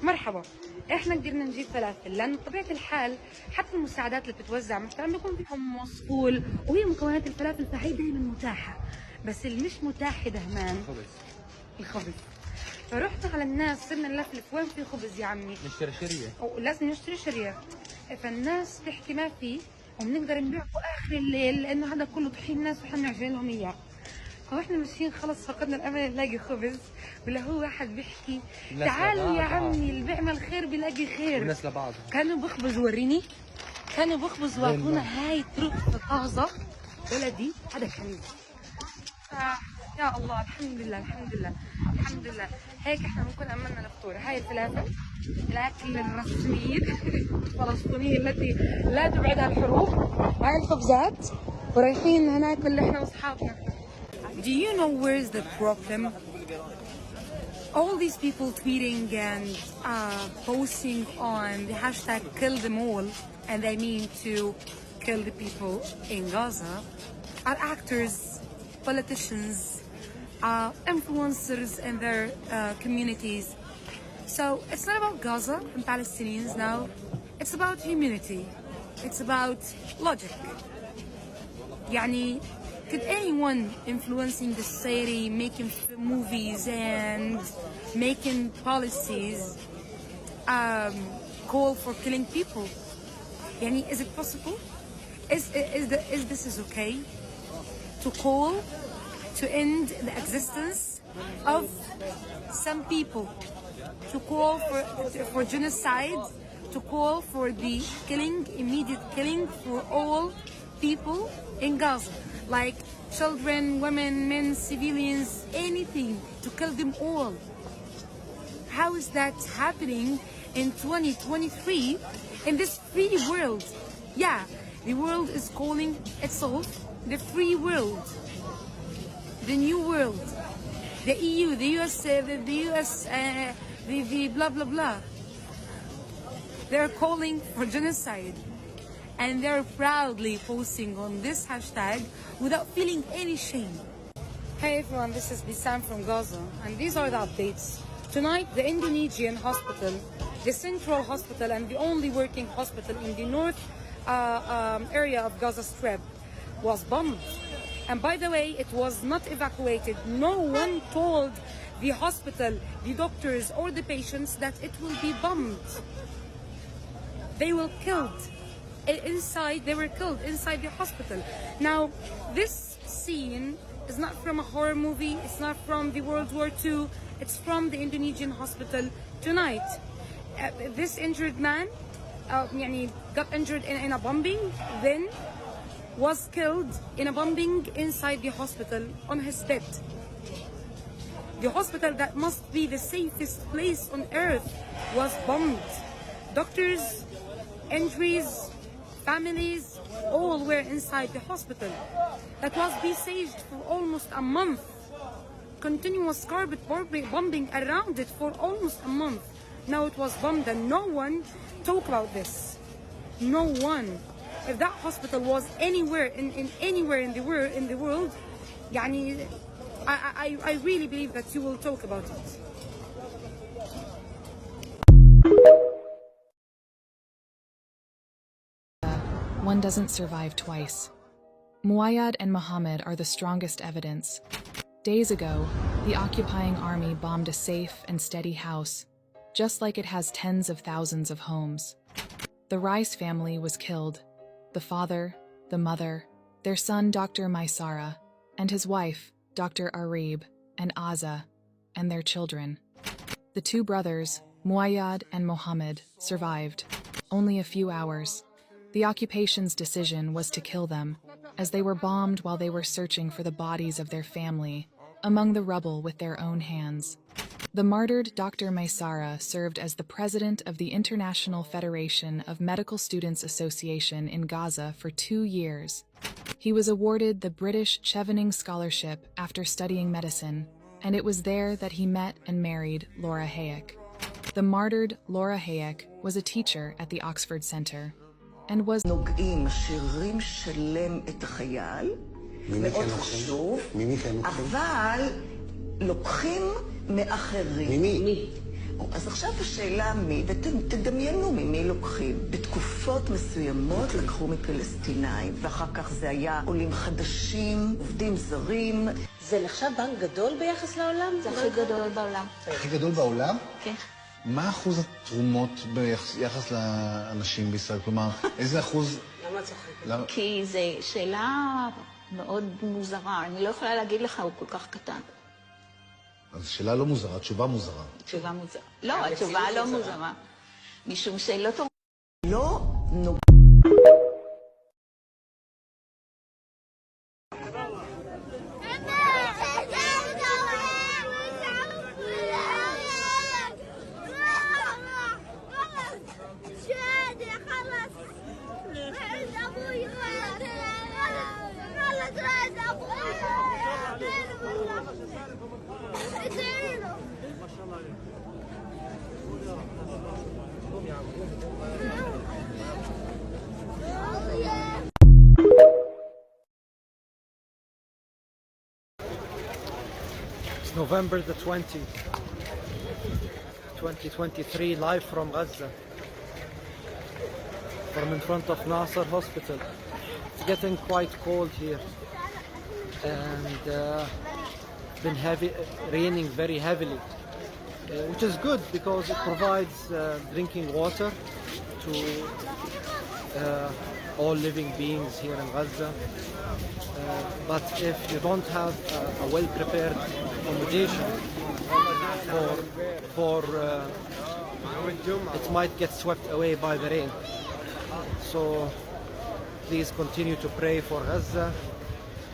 مرحبا. احنا قدرنا نجيب فلافل لانه بطبيعه الحال حتى المساعدات اللي بتتوزع مثلا بيكون فيها مصقول وهي مكونات الفلافل فهي دائما متاحه، بس اللي مش متاح يا دهمان الخبز. فرحنا على الناس صرنا نلفلف وين في خبز يا عمي؟ نشتري شريه، لازم نشتري شريه. فالناس تحكي ما في وبنقدر نبيعه اخر الليل لانه هذا كله طحين الناس وحنا عايزين لهم اياه. فاحنا ماشيين خلص فقدنا الامل نلاقي خبز، ولا هو واحد بيحكي تعالوا يا عمي اللي بيعمل خير بيلاقي خير. والناس لبعض كانوا بخبز وريني، كانوا بخبز واعطونا هاي تروح طازه بلدي. هذا كان يا الله الحمد لله الحمد لله الحمد لله. هيك احنا بنكون امنا الفطور. هاي الفلافل الاكل الرسمي الفلسطيني التي لا تبعدها الحروب، وهاي الخبزات ورايحين ناكل احنا واصحابنا. Do you know where's the problem? All these people tweeting and posting on the hashtag kill them all, and they mean to kill the people in Gaza, are actors, politicians, influencers in their communities. So it's not about Gaza and Palestinians now, it's about humanity, it's about logic. يعني could anyone influencing the society, making movies and making policies call for killing people? Yani, is it possible? Is this okay? To call to end the existence of some people, to call for genocide, to call for the killing, immediate killing for all people in Gaza, like children, women, men, civilians, anything, to kill them all. How is that happening in 2023 in this free world? Yeah, the world is calling itself the free world, the new world, the EU, the US, the blah blah blah. They're calling for genocide, and they're proudly posting on this hashtag without feeling any shame. Hey everyone, this is Bissam from Gaza, and these are the updates. Tonight, the Indonesian hospital, the central hospital and the only working hospital in the north area of Gaza Strip, was bombed. And by the way, it was not evacuated. No one told the hospital, the doctors or the patients that it will be bombed. They were killed inside, they were killed inside the hospital. Now, this scene is not from a horror movie, it's not from the World War II, it's from the Indonesian hospital tonight. This injured man got injured in a bombing, then was killed in a bombing inside the hospital on his bed. The hospital that must be the safest place on earth was bombed. Doctors, injuries, families, all were inside the hospital that was besieged for almost a month. Continuous carpet bombing around it for almost a month. Now it was bombed and no one talked about this. No one. If that hospital was anywhere anywhere in the world, يعني, I really believe that you will talk about it. One doesn't survive twice. Muayyad and Mohammed are the strongest evidence. Days ago, the occupying army bombed a safe and steady house, just like it has tens of thousands of homes. The Rice family was killed. The father, the mother, their son Dr. Maysara, and his wife, Dr. Arib, and Aza, and their children. The two brothers, Muayyad and Mohammed, survived. Only a few hours. The occupation's decision was to kill them, as they were bombed while they were searching for the bodies of their family, among the rubble with their own hands. The martyred Dr. Maysara served as the president of the International Federation of Medical Students Association in Gaza for 2 years. He was awarded the British Chevening Scholarship after studying medicine, and it was there that he met and married Laura Hayek. The martyred Laura Hayek was a teacher at the Oxford Center, and was נוגעים שירים שלם את החייל, מאוד חשוב, אבל לוקחים מאחרים. ממי? אז עכשיו השאלה מי, ותדמיינו ממי לוקחים. בתקופות מסוימות לקחו מפלסטינאים, ואחר כך זה היה עולים חדשים, עובדים זרים. זה נחשב בנק גדול ביחס לעולם? זה הכי גדול בעולם. הכי גדול בעולם? כן. מה אחוז התרומות ביחס לאנשים בישראל? כלומר, איזה אחוז... למה צוחקת? כי זו שאלה מאוד מוזרה. אני לא יכולה להגיד לך, הוא כל כך קטן. אז שאלה לא מוזרה, תשובה מוזרה. תשובה מוזרה. לא, התשובה לא מוזרה. משום שלא תורם. לא נוגע. It's November the 20th, 2023, live from Gaza, from in front of Nasser Hospital. It's getting quite cold here, and it's been raining very heavily, which is good because it provides drinking water to all living beings here in Gaza. But if you don't have a well-prepared accommodation it might get swept away by the rain. So please continue to pray for Gaza,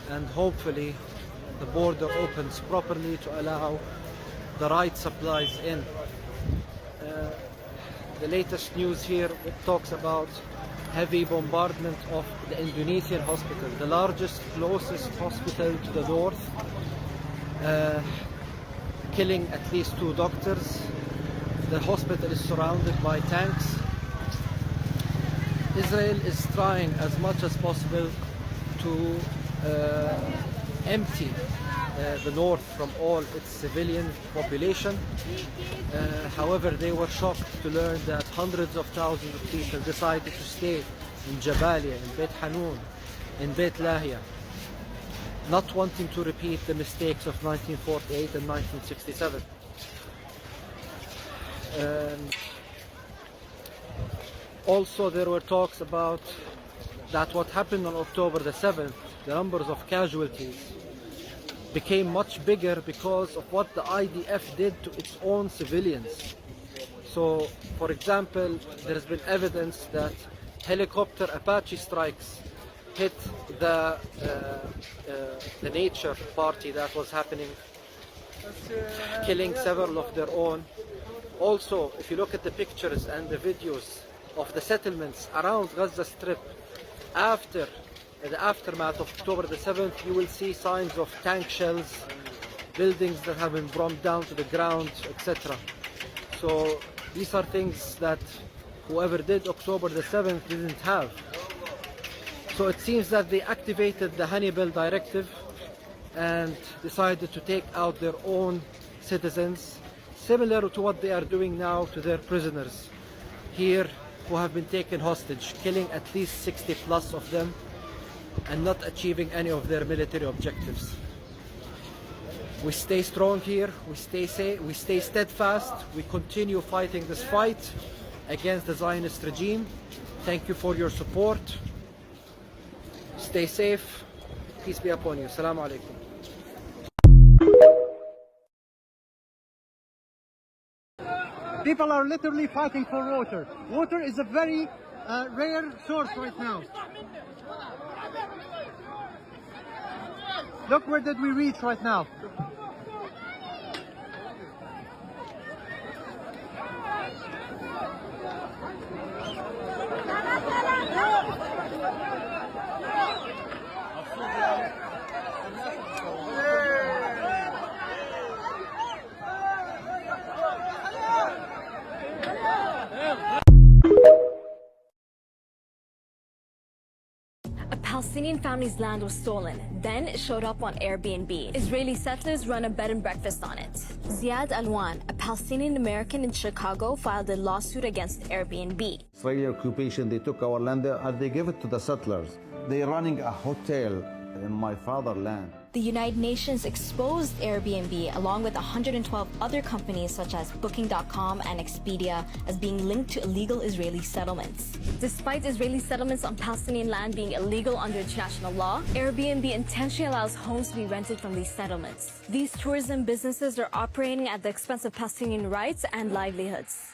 and hopefully the border opens properly to allow the right supplies in. The latest news here, it talks about heavy bombardment of the Indonesian hospital, the largest, closest hospital to the north, killing at least 2 doctors. The hospital is surrounded by tanks. Israel is trying as much as possible to empty the north from all its civilian population. However, they were shocked to learn that hundreds of thousands of people decided to stay in Jabalia, in Beit Hanun, in Beit Lahia, not wanting to repeat the mistakes of 1948 and 1967. Also, there were talks about that what happened on October the 7th, the numbers of casualties became much bigger because of what the IDF did to its own civilians. So, for example, there has been evidence that helicopter Apache strikes hit the nature party that was happening, killing several of their own. Also, if you look at the pictures and the videos of the settlements around Gaza Strip after the aftermath of October the 7th, you will see signs of tank shells, buildings that have been bombed down to the ground, etc. So these are things that whoever did October the 7th didn't have. So it seems that they activated the Hannibal Directive and decided to take out their own citizens, similar to what they are doing now to their prisoners here who have been taken hostage, killing at least 60 plus of them and not achieving any of their military objectives. We stay strong here, we stay safe, we stay steadfast, we continue fighting this fight against the Zionist regime. Thank you for your support. Stay safe. Peace be upon you. Assalamu alaikum. People are literally fighting for water. Water is a very rare source right now. Look where did we reach right now. Palestinian family's land was stolen. Then it showed up on Airbnb. Israeli settlers run a bed and breakfast on it. Ziad Alwan, a Palestinian American in Chicago, filed a lawsuit against Airbnb. Israeli occupation, they took our land and they gave it to the settlers. They're running a hotel in my fatherland. The United Nations exposed Airbnb along with 112 other companies such as Booking.com and Expedia as being linked to illegal Israeli settlements. Despite Israeli settlements on Palestinian land being illegal under international law, Airbnb intentionally allows homes to be rented from these settlements. These tourism businesses are operating at the expense of Palestinian rights and livelihoods.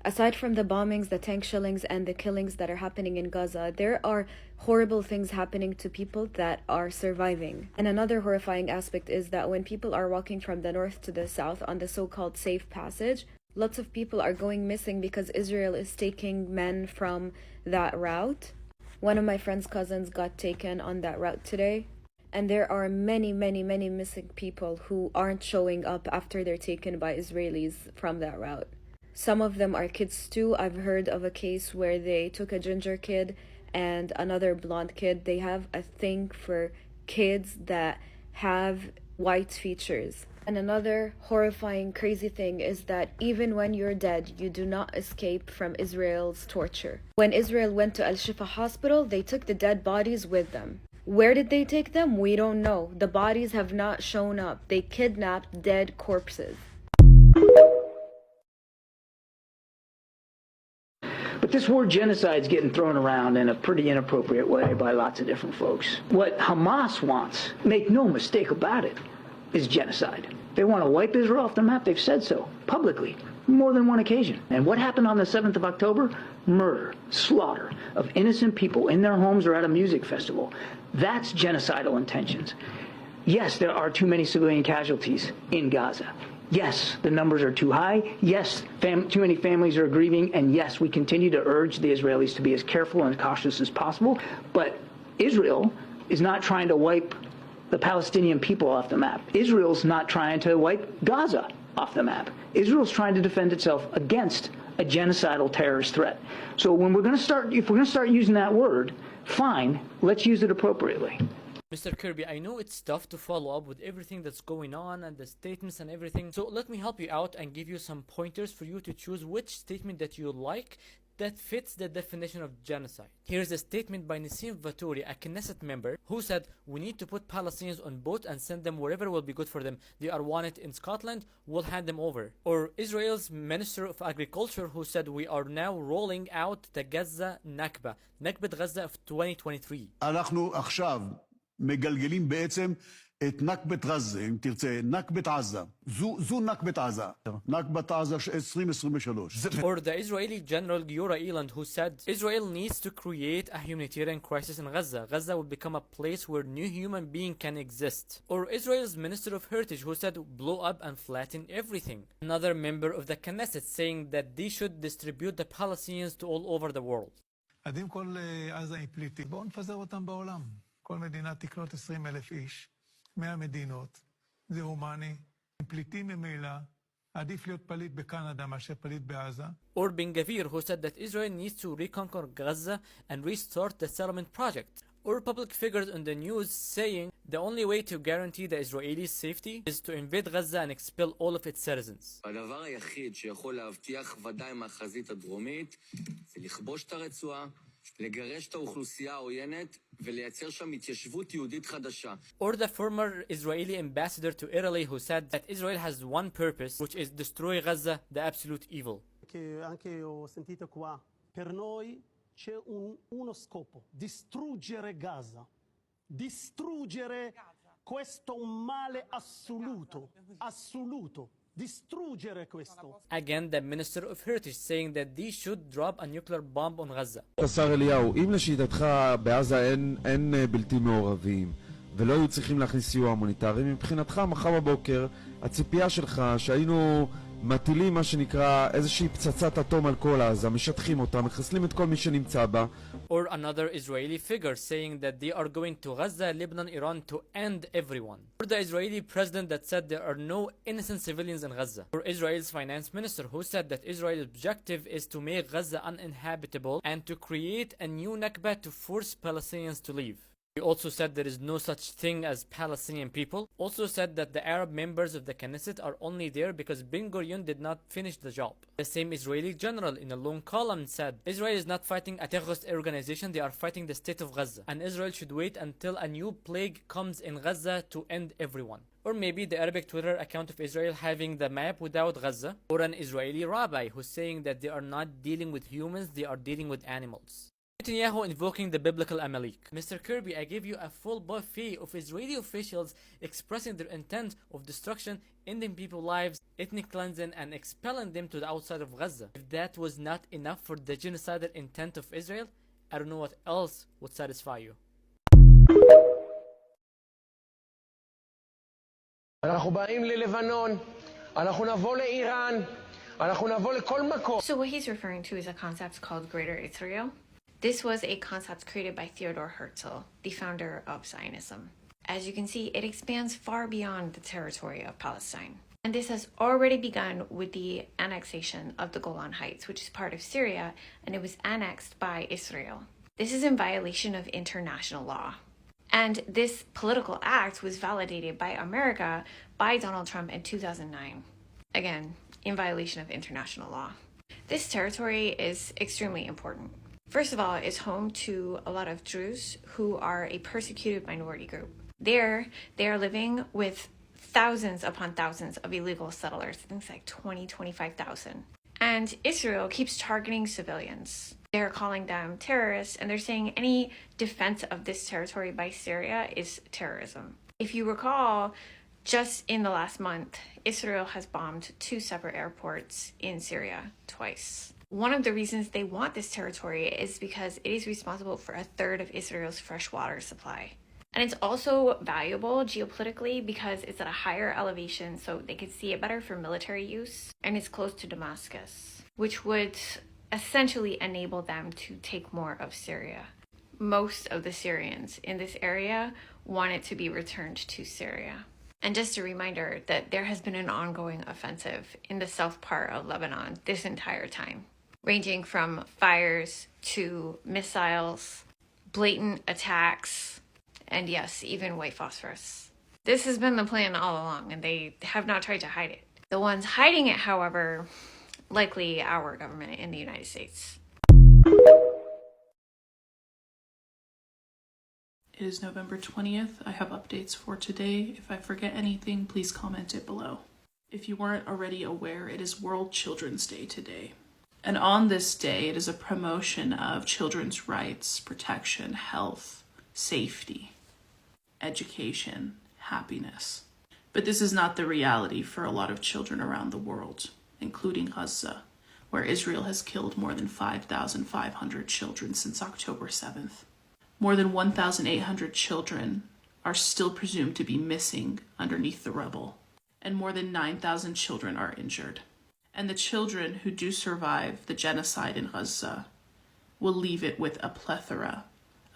Aside from the bombings, the tank shellings, and the killings that are happening in Gaza, there are horrible things happening to people that are surviving. And another horrifying aspect is that when people are walking from the north to the south on the so-called safe passage, lots of people are going missing because Israel is taking men from that route. One of my friend's cousins got taken on that route today. And there are many missing people who aren't showing up after they're taken by Israelis from that route. Some of them are kids too. I've heard of a case where they took a ginger kid and another blonde kid. They have a thing for kids that have white features. And another horrifying, crazy thing is that even when you're dead, you do not escape from Israel's torture. When Israel went to Al-Shifa hospital, they took the dead bodies with them. Where did they take them? We don't know. The bodies have not shown up. They kidnapped dead corpses. But this word genocide is getting thrown around in a pretty inappropriate way by lots of different folks. What Hamas wants, make no mistake about it, is genocide. They want to wipe Israel off the map. They've said so publicly, more than one occasion. And what happened on the 7th of October? Murder, slaughter of innocent people in their homes or at a music festival. That's genocidal intentions. Yes, there are too many civilian casualties in Gaza. Yes, the numbers are too high. Yes, too many families are grieving. And yes, we continue to urge the Israelis to be as careful and cautious as possible. But Israel is not trying to wipe the Palestinian people off the map. Israel's not trying to wipe Gaza off the map. Israel's trying to defend itself against a genocidal terrorist threat. So when we're going to start, if we're going to start using that word, fine, let's use it appropriately. Mr. Kirby, I know it's tough to follow up with everything that's going on and the statements and everything, so let me help you out and give you some pointers for you to choose which statement that you like that fits the definition of genocide. Here's a statement by Nassim Vaturi, a Knesset member, who said, "We need to put Palestinians on boat and send them wherever will be good for them. They are wanted in Scotland, we'll hand them over." Or Israel's Minister of Agriculture, who said, "We are now rolling out the Gaza Nakba, Nakbat Gaza of 2023. אנחנו עכשיו מגלגלים בעצם את נכבת עזה, אם תרצה, נכבת עזה. זו נכבת עזה. נכבת עזה 2023. Or the Israeli General Giora Eiland, who said, "Israel needs to create a humanitarian crisis in Gaza. Gaza will become a place where no human being can exist." Or Israel's Minister of Heritage, who said, "Blow up and flatten everything." Another member of the Knesset saying that they should distribute the Palestinians to all over the world. עדים כל עזה עם פליטים. בואו נפזר אותם בעולם. כל מדינה תקלוט 20,000 איש. 100 מדינות, זה הומני, עם פליטים ממילא, עדיף להיות פליט בקנדה מאשר פליט בעזה. Or Ben Gvir, who said that Israel needs to reconquer Gaza and restart the settlement project. Or public figures on the news saying the only way to guarantee the Israelis' safety is to invade Gaza and expel all of its citizens. הדבר היחיד שיכול להבטיח ודאי מהחזית הדרומית זה לכבוש את הרצועה, לגרש את האוכלוסייה העוינת ולייצר שם התיישבות יהודית חדשה. Or the former Israeli ambassador to Italy, who said that Israel has one purpose, which is destroy Gaza, the absolute evil. Che anche ho sentito qua, per noi c'è uno scopo, distruggere Gaza, distruggere questo male assoluto, assoluto. Distruggere questo. Again, the Minister of Heritage saying that they should drop a nuclear bomb on Gaza. השר אליהו, אם לשיטתך בעזה אין בלתי מעורבים ולא היו צריכים להכניס סיוע הומניטרי, מבחינתך מחר בבוקר הציפייה שלך שהיינו מטילים מה שנקרא איזושהי פצצת אטום על כל עזה, משטחים אותה, מחסלים את כל מי שנמצא בה. Or another Israeli figure saying that they are going to Gaza, Lebanon, Iran to end everyone. Or the Israeli president that said there are no innocent civilians in Gaza. Or Israel's finance minister who said that Israel's objective is to make Gaza uninhabitable and to create a new Nakba to force Palestinians to leave. He also said there is no such thing as Palestinian people. Also said that the Arab members of the Knesset are only there because Ben Gurion did not finish the job. The same Israeli general in a long column said, Israel is not fighting a terrorist organization, they are fighting the state of Gaza. And Israel should wait until a new plague comes in Gaza to end everyone. Or maybe the Arabic Twitter account of Israel having the map without Gaza. Or an Israeli rabbi who's saying that they are not dealing with humans, they are dealing with animals. Netanyahu invoking the biblical Amalek. Mr. Kirby, I gave you a full buffet of Israeli officials expressing their intent of destruction, ending people's lives, ethnic cleansing, and expelling them to the outside of Gaza. If that was not enough for the genocidal intent of Israel, I don't know what else would satisfy you. אנחנו באים ללבנון, אנחנו נבוא לאיראן, אנחנו נבוא לכל מקום. So what he's referring to is a concept called Greater Israel. This was a concept created by Theodor Herzl, the founder of Zionism. As you can see, it expands far beyond the territory of Palestine. And this has already begun with the annexation of the Golan Heights, which is part of Syria, and it was annexed by Israel. This is in violation of international law. And this political act was validated by America by Donald Trump in 2009. Again, in violation of international law. This territory is extremely important. First of all, it's home to a lot of Druze who are a persecuted minority group. There, they are living with thousands upon thousands of illegal settlers, things like 25,000. And Israel keeps targeting civilians. They're calling them terrorists, and they're saying any defense of this territory by Syria is terrorism. If you recall, just in the last month, Israel has bombed 2 separate airports in Syria twice. One of the reasons they want this territory is because it is responsible for 1/3 of Israel's fresh water supply. And it's also valuable geopolitically because it's at a higher elevation, so they could see it better for military use. And it's close to Damascus, which would essentially enable them to take more of Syria. Most of the Syrians in this area want it to be returned to Syria. And just a reminder that there has been an ongoing offensive in the south part of Lebanon this entire time, ranging from fires to missiles, blatant attacks, and yes, even white phosphorus. This has been the plan all along, and they have not tried to hide it. The ones hiding it, however, likely our government in the United States. It is November 20th. I have updates for today. If I forget anything, please comment it below. If you weren't already aware, it is World Children's Day today. And on this day, it is a promotion of children's rights, protection, health, safety, education, happiness. But this is not the reality for a lot of children around the world, including Gaza, where Israel has killed more than 5,500 children since October 7th. More than 1,800 children are still presumed to be missing underneath the rubble, and more than 9,000 children are injured. And the children who do survive the genocide in Gaza will leave it with a plethora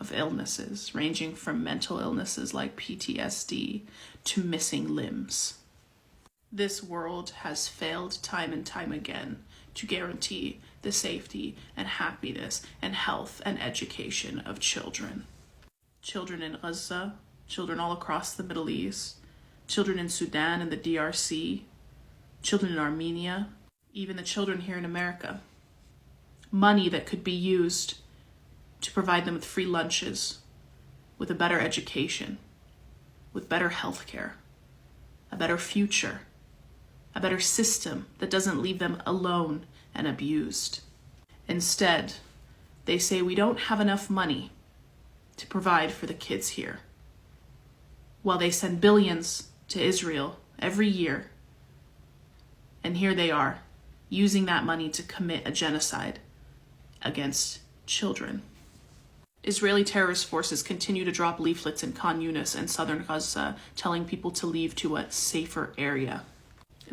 of illnesses, ranging from mental illnesses like PTSD to missing limbs. This world has failed time and time again to guarantee the safety and happiness and health and education of children. Children in Gaza, children all across the Middle East, children in Sudan and the DRC, children in Armenia, even the children here in America. Money that could be used to provide them with free lunches, with a better education, with better health care, a better future, a better system that doesn't leave them alone and abused. Instead, they say we don't have enough money to provide for the kids here, while they send billions to Israel every year. And here they are, using that money to commit a genocide against children. Israeli terrorist forces continue to drop leaflets in Khan Yunis and southern Gaza, telling people to leave to a safer area.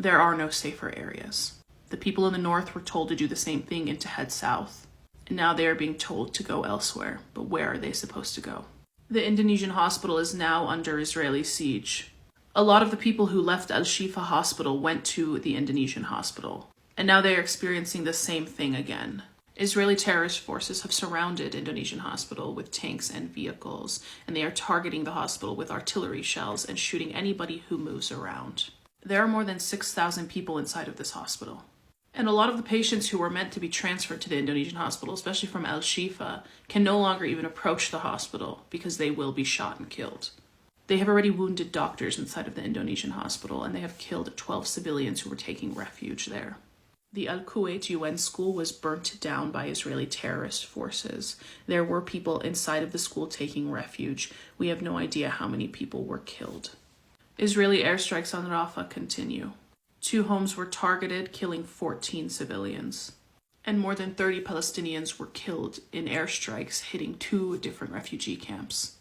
There are no safer areas. The people in the north were told to do the same thing and to head south. And now they are being told to go elsewhere. But where are they supposed to go? The Indonesian hospital is now under Israeli siege. A lot of the people who left Al-Shifa hospital went to the Indonesian hospital. And now they are experiencing the same thing again. Israeli terrorist forces have surrounded Indonesian hospital with tanks and vehicles, and they are targeting the hospital with artillery shells and shooting anybody who moves around. There are more than 6,000 people inside of this hospital. And a lot of the patients who were meant to be transferred to the Indonesian hospital, especially from Al-Shifa, can no longer even approach the hospital because they will be shot and killed. They have already wounded doctors inside of the Indonesian hospital, and they have killed 12 civilians who were taking refuge there. The Al-Kuwait UN school was burnt down by Israeli terrorist forces. There were people inside of the school taking refuge. We have no idea how many people were killed. Israeli airstrikes on Rafah continue. 2 homes were targeted, killing 14 civilians. And more than 30 Palestinians were killed in airstrikes hitting 2 different refugee camps.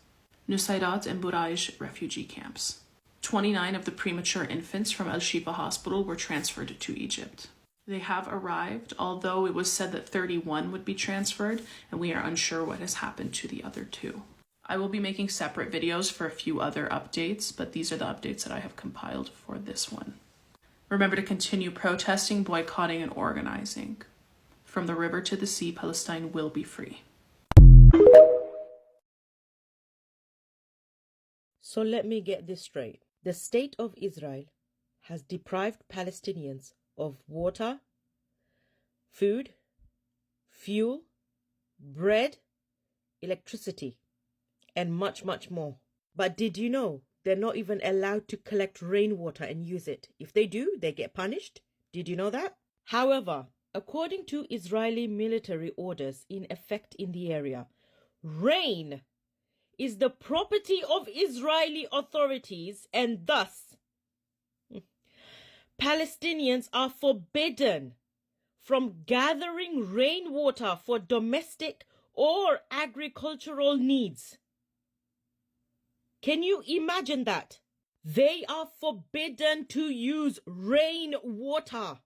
Nusayrat and Buraj refugee camps. 29 of the premature infants from Al-Shifa hospital were transferred to Egypt. They have arrived, although it was said that 31 would be transferred, and we are unsure what has happened to the other 2. I will be making separate videos for a few other updates, but these are the updates that I have compiled for this one. Remember to continue protesting, boycotting, and organizing. From the river to the sea, Palestine will be free. So let me get this straight. The state of Israel has deprived Palestinians of water, food, fuel, bread, electricity, and much, much more. But did you know they're not even allowed to collect rainwater and use it? If they do, they get punished. Did you know that? However, according to Israeli military orders in effect in the area, rain is the property of Israeli authorities, and thus Palestinians are forbidden from gathering rainwater for domestic or agricultural needs. Can you imagine that? They are forbidden to use rainwater.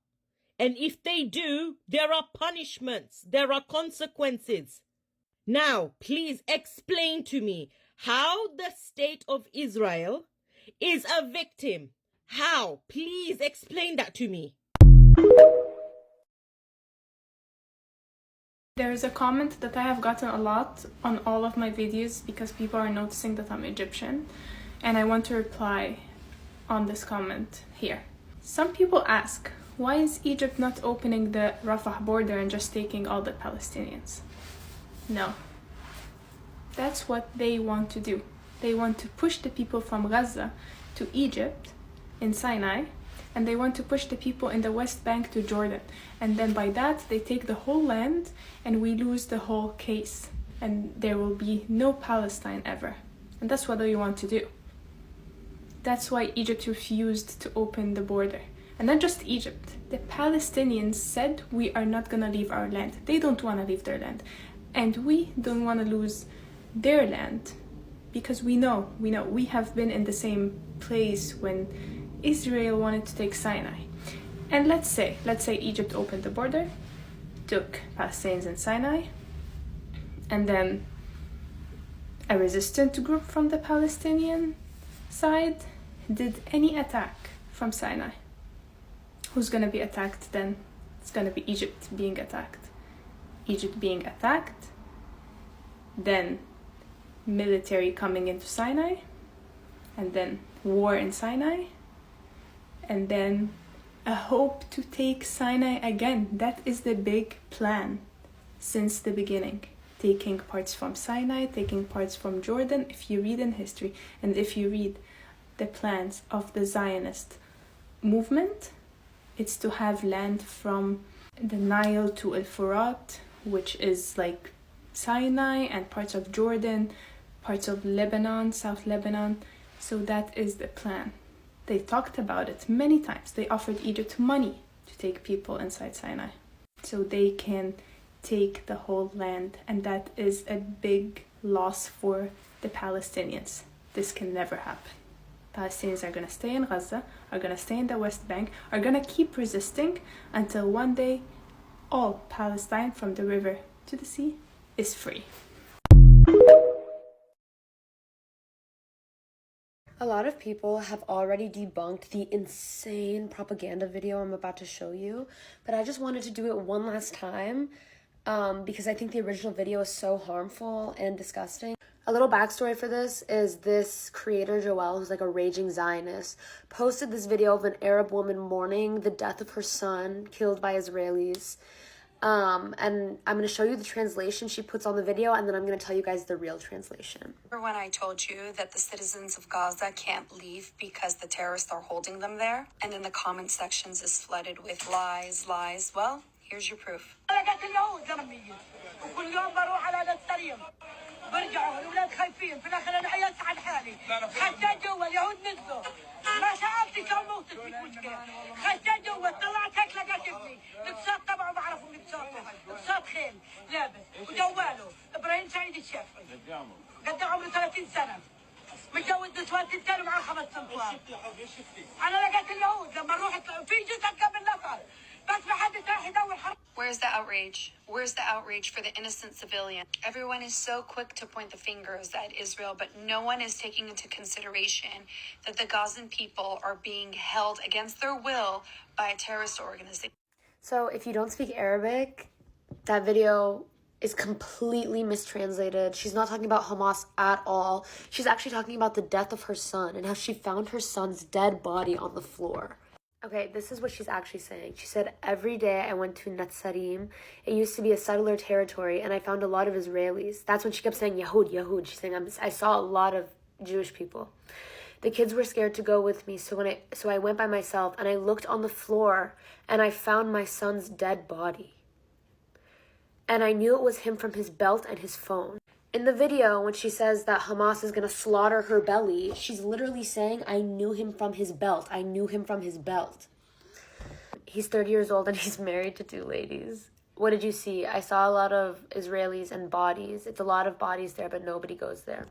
And if they do, there are punishments, there are consequences. Now, please explain to me how the state of Israel is a victim. How? Please explain that to me. There is a comment that I have gotten a lot on all of my videos because people are noticing that I'm Egyptian, and I want to reply on this comment here. Some people ask, why is Egypt not opening the Rafah border and just taking all the Palestinians? No. That's what they want to do. They want to push the people from Gaza to Egypt in Sinai, and they want to push the people in the West Bank to Jordan. And then by that, they take the whole land and we lose the whole case. And there will be no Palestine ever. And that's what they want to do. That's why Egypt refused to open the border. And not just Egypt. The Palestinians said, we are not gonna leave our land. They don't wanna leave their land. And we don't wanna lose their land. Because we know, we have been in the same place when Israel wanted to take Sinai. And let's say Egypt opened the border, took Palestinians in Sinai, and then a resistant group from the Palestinian side did any attack from Sinai. Who's gonna be attacked then? It's gonna be Egypt being attacked. Egypt being attacked, then military coming into Sinai, and then war in Sinai, and then a hope to take Sinai again. That is the big plan since the beginning. Taking parts from Sinai, taking parts from Jordan. If you read in history, and if you read the plans of the Zionist movement, it's to have land from the Nile to El-Furat, which is like Sinai, and parts of Jordan, parts of Lebanon, South Lebanon. So that is the plan. They talked about it many times. They offered Egypt money to take people inside Sinai so they can take the whole land, and that is a big loss for the Palestinians. This can never happen. Palestinians are going to stay in Gaza, are going to stay in the West Bank, are going to keep resisting until one day all Palestine from the river to the sea is free. A lot of people have already debunked the insane propaganda video I'm about to show you, but I just wanted to do it one last time because I think the original video is so harmful and disgusting. A little backstory for this is this creator, Joelle, who's like a raging Zionist, posted this video of an Arab woman mourning the death of her son killed by Israelis. And I'm going to show you the translation she puts on the video, and then I'm going to tell you guys the real translation. Remember when I told you that the citizens of Gaza can't leave because the terrorists are holding them there? And then the comment sections is flooded with lies, lies. Well, here's your proof. برجعوا الاولاد خايفين في الاخر انا عيال على حالي خشيت جوا اليهود نزلوا ما سالتي كم موتت مش مشكله خشيت جوا طلعت هيك لقيت ابني الاقساط تبعه بعرفه من اقساط خيل لابس وجواله ابراهيم سعيد الشافعي قد عمره 30 سنه متجوز نسوان تنتين ومعاه 5 سنوات انا لقيت اليهود لما نروح في جزء قبل نفر بس ما حد راح يدور حرب. Where's the outrage? Where's the outrage for the innocent civilian? Everyone is so quick to point the fingers at Israel, but no one is taking into consideration that the Gazan people are being held against their will by a terrorist organization. So if you don't speak Arabic, that video is completely mistranslated. She's not talking about Hamas at all. She's actually talking about the death of her son and how she found her son's dead body on the floor. Okay, this is what she's actually saying. She said, every day I went to Netzarim. It used to be a settler territory, and I found a lot of Israelis. That's when she kept saying Yahud, Yahud. She's saying, I saw a lot of Jewish people. The kids were scared to go with me, so I went by myself, and I looked on the floor, and I found my son's dead body. And I knew it was him from his belt and his phone. In the video, when she says that Hamas is going to slaughter her belly, she's literally saying, I knew him from his belt. I knew him from his belt. He's 30 years old and he's married to 2 ladies. What did you see? I saw a lot of Israelis and bodies. It's a lot of bodies there, but nobody goes there.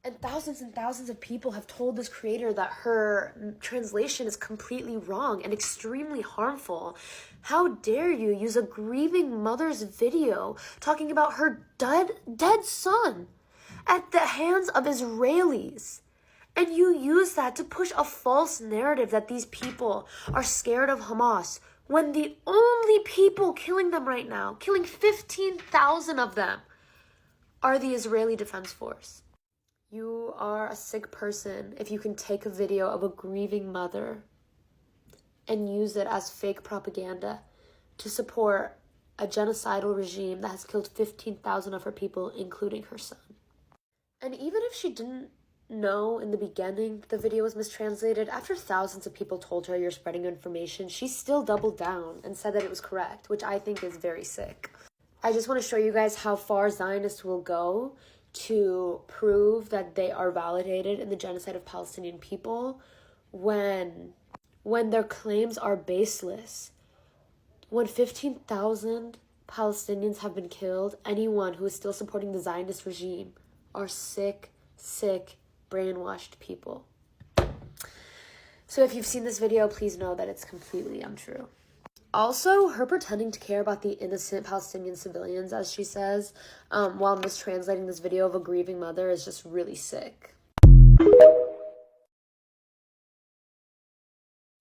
And thousands of people have told this creator that her translation is completely wrong and extremely harmful. How dare you use a grieving mother's video talking about her dead son at the hands of Israelis? And you use that to push a false narrative that these people are scared of Hamas, when the only people killing them right now, killing 15,000 of them, are the Israeli Defense Force. You are a sick person if you can take a video of a grieving mother and use it as fake propaganda to support a genocidal regime that has killed 15,000 of her people, including her son. And even if she didn't know in the beginning the video was mistranslated, after thousands of people told her you're spreading information, she still doubled down and said that it was correct, which I think is very sick. I just want to show you guys how far Zionists will go to prove that they are validated in the genocide of Palestinian people when their claims are baseless. When 15,000 Palestinians have been killed, anyone who is still supporting the Zionist regime are sick, brainwashed people. So if you've seen this video, please know that it's completely untrue. Also, her pretending to care about the innocent Palestinian civilians, as she says, while mistranslating this video of a grieving mother is just really sick.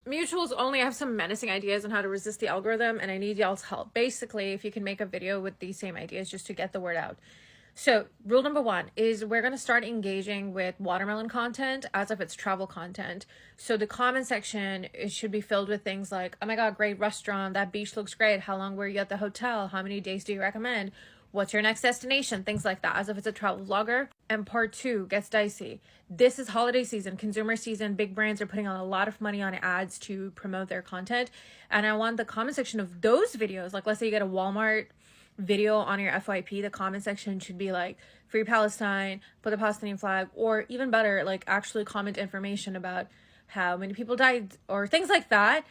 Mutuals only have some menacing ideas on how to resist the algorithm, and I need y'all's help. Basically, if you can make a video with these same ideas just to get the word out. So, rule number 1 is we're going to start engaging with watermelon content as if it's travel content. So the comment section, it should be filled with things like, oh my god, great restaurant, that beach looks great, how long were you at the hotel, how many days do you recommend, what's your next destination, things like that, as if it's a travel vlogger. And part 2 gets dicey. This is holiday season, consumer season, big brands are putting on a lot of money on ads to promote their content. And I want the comment section of those videos, like let's say you get a Walmart video on your FYP, the comment section should be like free Palestine, put the Palestinian flag, or even better, like actually comment information about how many people died or things like that,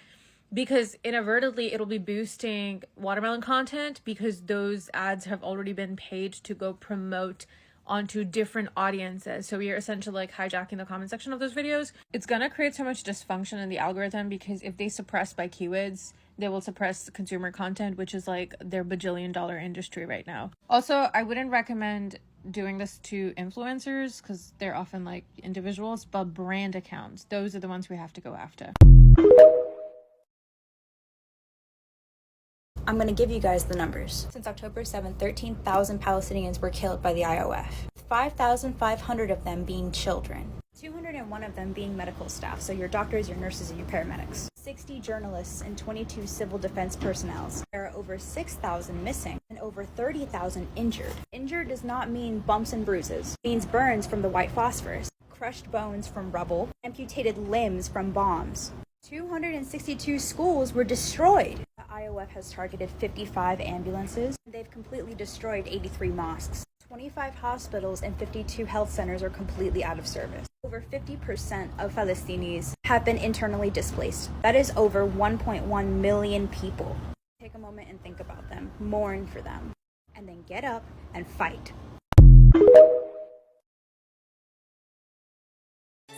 because inadvertently it'll be boosting watermelon content because those ads have already been paid to go promote onto different audiences. So we are essentially like hijacking the comment section of those videos. It's gonna create so much dysfunction in the algorithm, because if they suppress by keywords, they will suppress consumer content, which is like their bajillion-dollar industry right now. Also, I wouldn't recommend doing this to influencers because they're often like individuals, but brand accounts, those are the ones we have to go after. I'm going to give you guys the numbers. Since October 7th, 13,000 Palestinians were killed by the IOF, 5,500 of them being children, 201 of them being medical staff, so your doctors, your nurses, and your paramedics, 60 journalists, and 22 civil defense personnel. There are over 6,000 missing and over 30,000 injured. Injured does not mean bumps and bruises. It means burns from the white phosphorus, crushed bones from rubble, amputated limbs from bombs. 262 schools were destroyed. The IOF has targeted 55 ambulances, and they've completely destroyed 83 mosques. 25 hospitals and 52 health centers are completely out of service. Over 50% of Palestinians have been internally displaced. That is over 1.1 million people. Take a moment and think about them, mourn for them, and then get up and fight.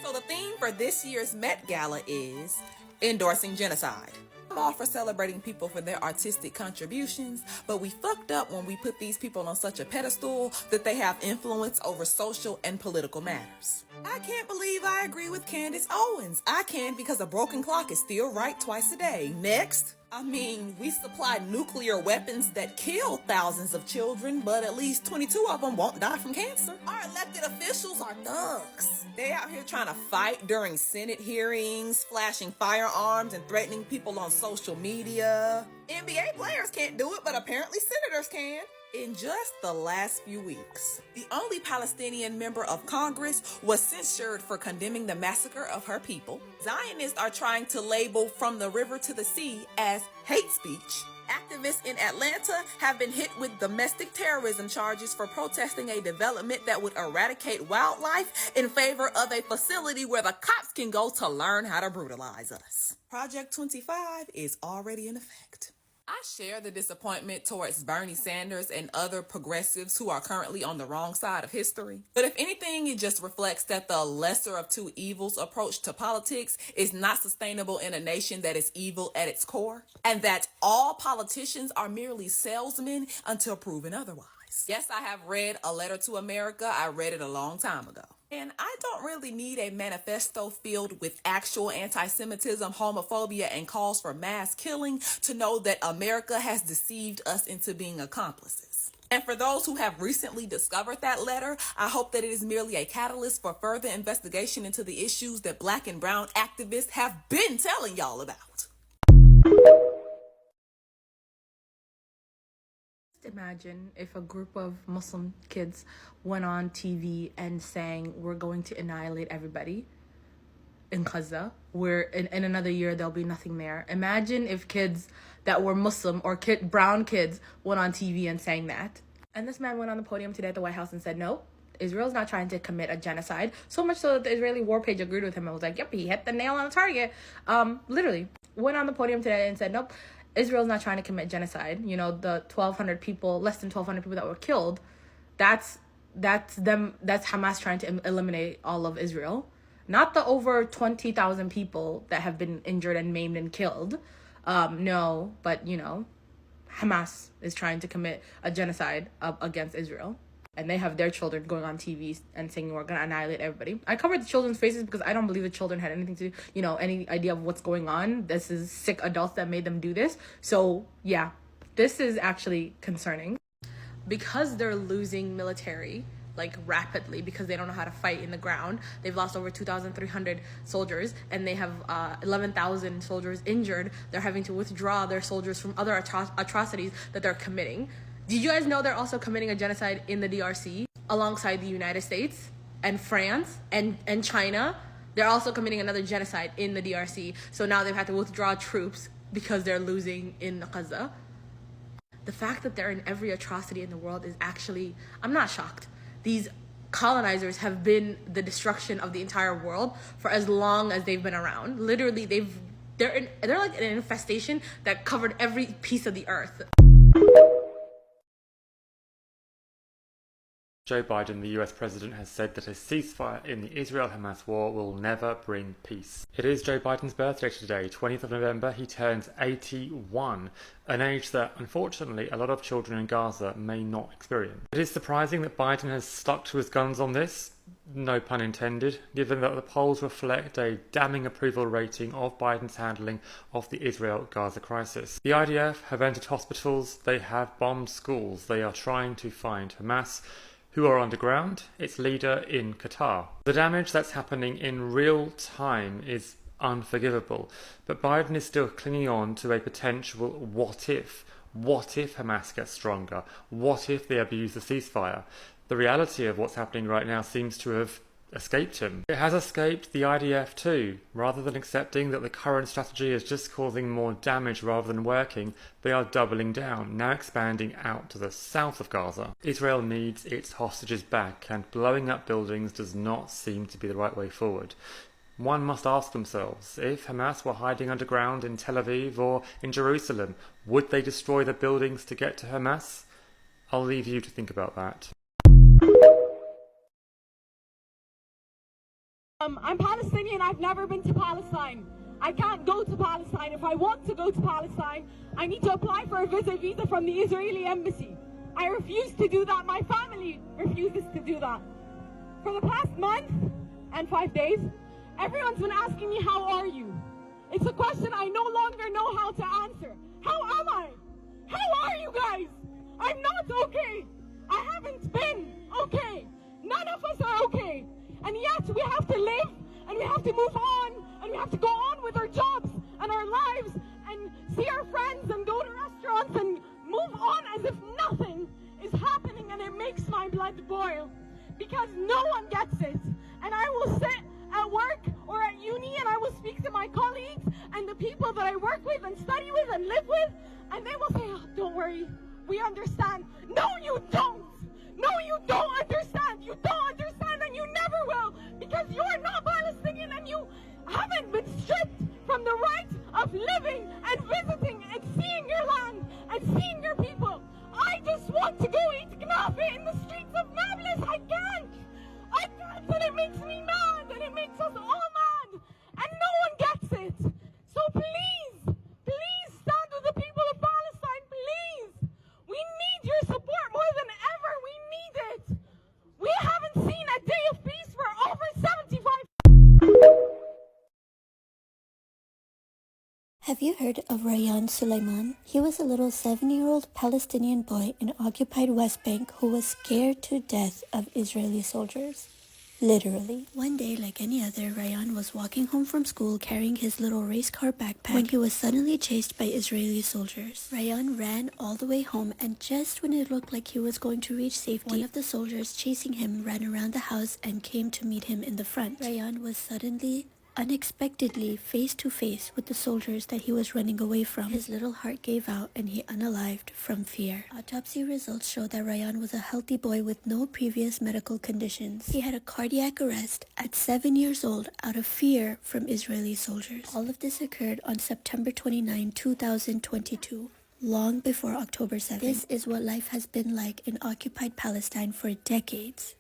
So the theme for this year's Met Gala is endorsing genocide. I'm all for celebrating people for their artistic contributions, but we fucked up when we put these people on such a pedestal that they have influence over social and political matters. I can't believe I agree with Candace Owens. I can because a broken clock is still right twice a day. Next. I mean, we supply nuclear weapons that kill thousands of children, but at least 22 of them won't die from cancer. Our elected officials are thugs. They out here trying to fight during Senate hearings, flashing firearms and threatening people on social media. NBA players can't do it, but apparently senators can. In just the last few weeks, the only Palestinian member of Congress was censured for condemning the massacre of her people. Zionists are trying to label From the River to the Sea as hate speech. Activists in Atlanta have been hit with domestic terrorism charges for protesting a development that would eradicate wildlife in favor of a facility where the cops can go to learn how to brutalize us. Project 25 is already in effect. I share the disappointment towards Bernie Sanders and other progressives who are currently on the wrong side of history. But if anything, it just reflects that the lesser of two evils approach to politics is not sustainable in a nation that is evil at its core, and that all politicians are merely salesmen until proven otherwise. Yes, I have read A Letter to America. I read it a long time ago. And I don't really need a manifesto filled with actual anti-Semitism, homophobia, and calls for mass killing to know that America has deceived us into being accomplices. And for those who have recently discovered that letter, I hope that it is merely a catalyst for further investigation into the issues that Black and brown activists have been telling y'all about. Imagine if a group of Muslim kids went on TV and sang, "We're going to annihilate everybody in Gaza, where in another year there'll be nothing there." Imagine if kids that were Muslim or brown kids went on TV and sang that. And this man went on the podium today at the White House and said, no, Israel's not trying to commit a genocide. So much so that the Israeli war page agreed with him and was like, yep, he hit the nail on the target. Literally went on the podium today and said, nope, Israel's not trying to commit genocide. You know, the 1,200 people, less than 1,200 people that were killed, that's Hamas trying to eliminate all of Israel. Not the over 20,000 people that have been injured and maimed and killed. No, but, you know, Hamas is trying to commit a genocide against Israel. And they have their children going on TV and saying, we're going to annihilate everybody. I covered the children's faces because I don't believe the children had anything to, any idea of what's going on. This is sick adults that made them do this. So, yeah, this is actually concerning. Because they're losing military, like, rapidly, because they don't know how to fight in the ground. They've lost over 2,300 soldiers, and they have 11,000 soldiers injured. They're having to withdraw their soldiers from other atrocities that they're committing. Did you guys know they're also committing a genocide in the DRC alongside the United States and France and China? They're also committing another genocide in the DRC. So now they've had to withdraw troops because they're losing in Gaza. The fact that they're in every atrocity in the world is actually, I'm not shocked. These colonizers have been the destruction of the entire world for as long as they've been around. Literally, they're like an infestation that covered every piece of the earth. Joe Biden, the US president, has said that a ceasefire in the Israel-Hamas war will never bring peace. It is Joe Biden's birthday today, 20th of November. He turns 81, an age that, unfortunately, a lot of children in Gaza may not experience. It is surprising that Biden has stuck to his guns on this, no pun intended, given that the polls reflect a damning approval rating of Biden's handling of the Israel-Gaza crisis. The IDF have entered hospitals, they have bombed schools, they are trying to find Hamas, who are underground, its leader in Qatar. The damage that's happening in real time is unforgivable, but Biden is still clinging on to a potential what if. What if Hamas gets stronger? What if they abuse the ceasefire? The reality of what's happening right now seems to have escaped him. It has escaped the IDF too. Rather than accepting that the current strategy is just causing more damage rather than working, they are doubling down, now expanding out to the south of Gaza. Israel needs its hostages back, and blowing up buildings does not seem to be the right way forward. One must ask themselves, if Hamas were hiding underground in Tel Aviv or in Jerusalem, would they destroy the buildings to get to Hamas? I'll leave you to think about that. I'm Palestinian. I've never been to Palestine. I can't go to Palestine. If I want to go to Palestine, I need to apply for a visa from the Israeli embassy. I refuse to do that. My family refuses to do that. For the past month and 5 days, everyone's been asking me, how are you? It's a question I no longer know how to answer. How am I? How are you guys? I'm not okay. I haven't been okay. None of us are okay. And yet we have to live, and we have to move on, and we have to go on with our jobs and our lives and see our friends and go to restaurants and move on as if nothing is happening, and it makes my blood boil because no one gets it. And I will sit at work or at uni and I will speak to my colleagues and the people that I work with and study with and live with, and they will say, oh, don't worry, we understand. No, you don't. No, you don't understand. You don't understand, and you never will, because you're not Palestinian and you haven't been stripped from the right of living and visiting and seeing your land and seeing your people. I just want to go eat knafe in the streets of Nablus. I can't, and it makes me mad, and it makes us all mad, and no one gets it. So please, please stand with the people of Palestine, please. We need your support more than ever. We need it. We haven't seen a day of peace for over 75. Have you heard of Rayyan Suleiman? He was a little 7-year-old Palestinian boy in occupied West Bank who was scared to death of Israeli soldiers. Literally. One day, like any other, Rayyan was walking home from school carrying his little race car backpack when he was suddenly chased by Israeli soldiers. Rayyan ran all the way home, and just when it looked like he was going to reach safety, one of the soldiers chasing him ran around the house and came to meet him in the front. Rayyan was suddenly, unexpectedly, face to face with the soldiers that he was running away from. His little heart gave out and he unalived from fear. Autopsy results show that Rayyan was a healthy boy with no previous medical conditions. He had a cardiac arrest at 7 years old out of fear from Israeli soldiers. All of this occurred on September 29, 2022. Long before October 7th. This is what life has been like in occupied Palestine for decades.